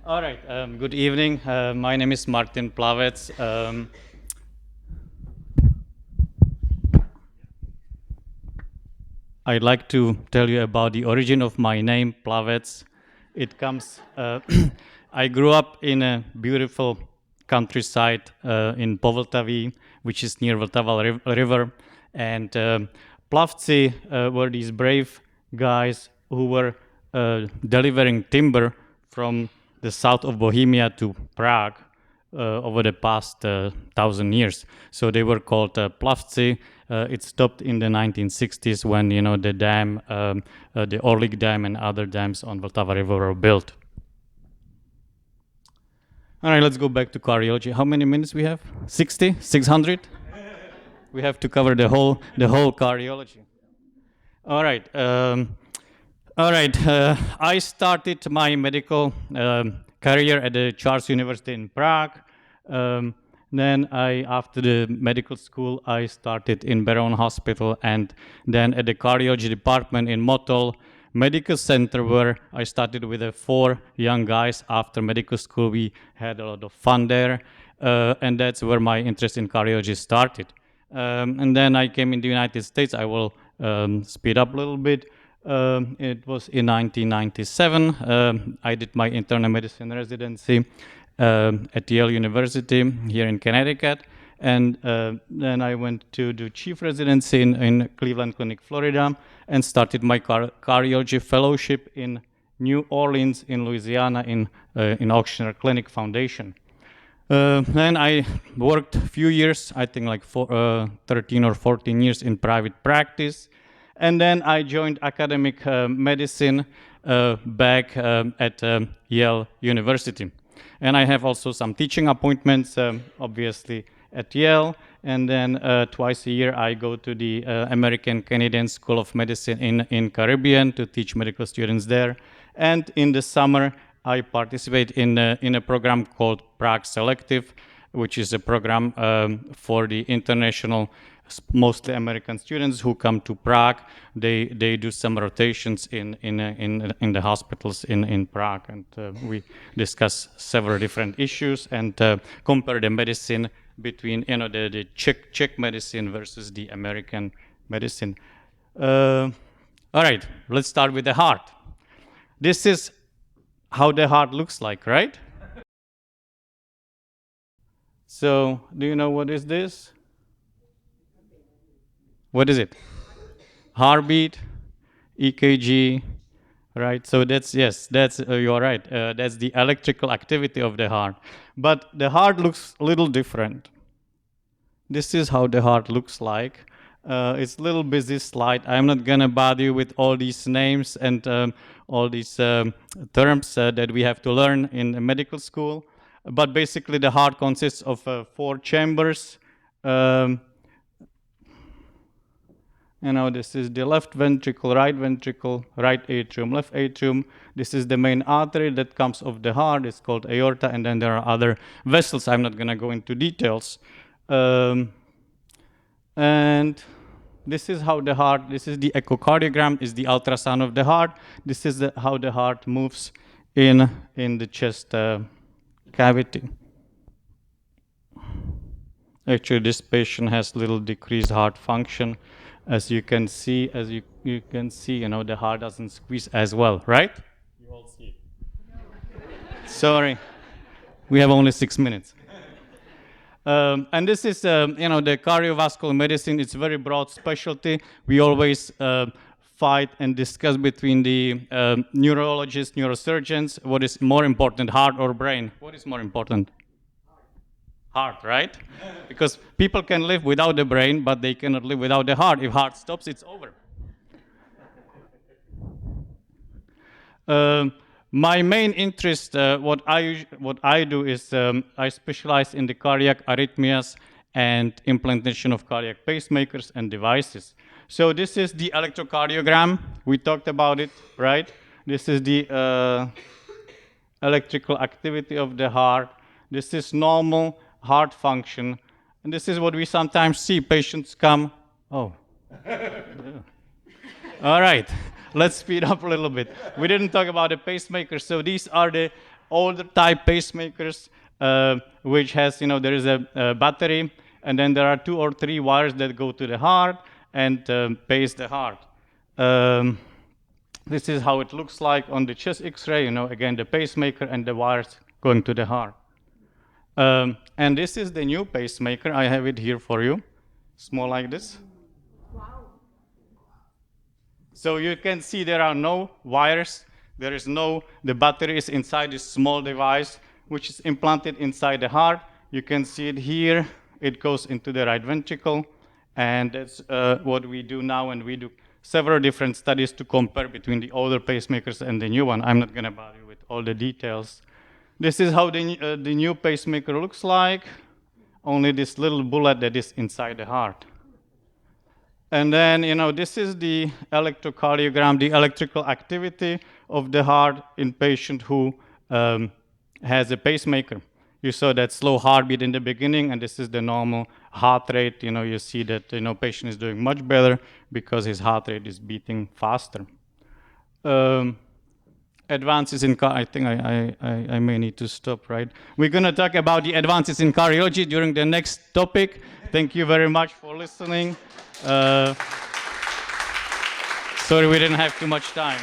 All right. Good evening. My name is Martin PLAVEC. I'd like to tell you about the origin of my name, PLAVEC. It comes. I grew up in a beautiful countryside in Povltaví, which is near Vltava River, and Plavci were these brave guys who were delivering timber from the south of Bohemia to Prague over the past 1,000 years. So they were called Plavci. It stopped in the 1960s when the dam, the Orlik Dam and other dams on Vltava River were built. All right, let's go back to cardiology. How many minutes we have? 60? 600? We have to cover the whole cardiology. All right. I started my medical career at the Charles University in Prague. Then after the medical school, I started in Beroun Hospital and then at the cardiology department in Motol Medical Center, where I started with 4 young guys. After medical school, we had a lot of fun there, and that's where my interest in cardiology started. And then I came in the United States. I will speed up a little bit. It was in 1997. I did my internal medicine residency at Yale University here in Connecticut. And then I went to do chief residency in Cleveland Clinic, Florida, and started my cardiology fellowship in New Orleans in Louisiana in Ochsner Clinic Foundation. Then I worked a few years, I think like 13 or 14 years in private practice. And then I joined academic medicine back at Yale University. And I have also some teaching appointments, obviously, at Yale. And then twice a year I go to the American Canadian School of Medicine in Caribbean to teach medical students there. And in the summer I participate in a program called Prague Selective, which is a program for the international, mostly American students who come to Prague. They do some rotations in the hospitals in Prague, and we discuss several different issues and compare the medicine between the Czech medicine versus the American medicine. All right, let's start with the heart. This is how the heart looks like, right? So, do you know what is this? What is it? Heartbeat, EKG, right? So that's you're right. That's the electrical activity of the heart. But the heart looks a little different. This is how the heart looks like. It's a little busy slide. I'm not gonna bother you with all these names and all these terms that we have to learn in medical school. But basically the heart consists of 4 chambers. This is the left ventricle, right atrium, left atrium. This is the main artery that comes off the heart. It's called aorta, and then there are other vessels. I'm not going to go into details. And this is how the heart, this is the echocardiogram, is the ultrasound of the heart. This is how the heart moves in the chest cavity. Actually, this patient has little decreased heart function. As you can see, the heart doesn't squeeze as well, right? You all see it. Sorry, we have only 6 minutes. And this is, the cardiovascular medicine. It's a very broad specialty. We always fight and discuss between the neurologists, neurosurgeons, what is more important, heart or brain? What is more important? Heart, right? Because people can live without the brain, but they cannot live without the heart. If heart stops, it's over. My main interest, what I do is I specialize in the cardiac arrhythmias and implantation of cardiac pacemakers and devices. So this is the electrocardiogram. We talked about it, right? This is the electrical activity of the heart. This is normal heart function, and this is what we sometimes see. Patients come, oh. All right, let's speed up a little bit. We didn't talk about the pacemaker, so these are older type pacemakers, which has, there is a battery, and then there are 2 or 3 wires that go to the heart and pace the heart. This is how it looks like on the chest X-ray, again, the pacemaker and the wires going to the heart. And this is the new pacemaker. I have it here for you. Small like this. Wow. So you can see there are no wires. The battery is inside this small device, which is implanted inside the heart. You can see it here. It goes into the right ventricle. And that's what we do now, and we do several different studies to compare between the older pacemakers and the new one. I'm not going to bother you with all the details. This is how the new pacemaker looks like, only this little bullet that is inside the heart. And then, this is the electrocardiogram, the electrical activity of the heart in patient who has a pacemaker. You saw that slow heartbeat in the beginning, and this is the normal heart rate. You see that patient is doing much better because his heart rate is beating faster. Advances in I think I may need to stop, right? We're going to talk about the advances in cardiology during the next topic. Thank you very much for listening. Sorry we didn't have too much time.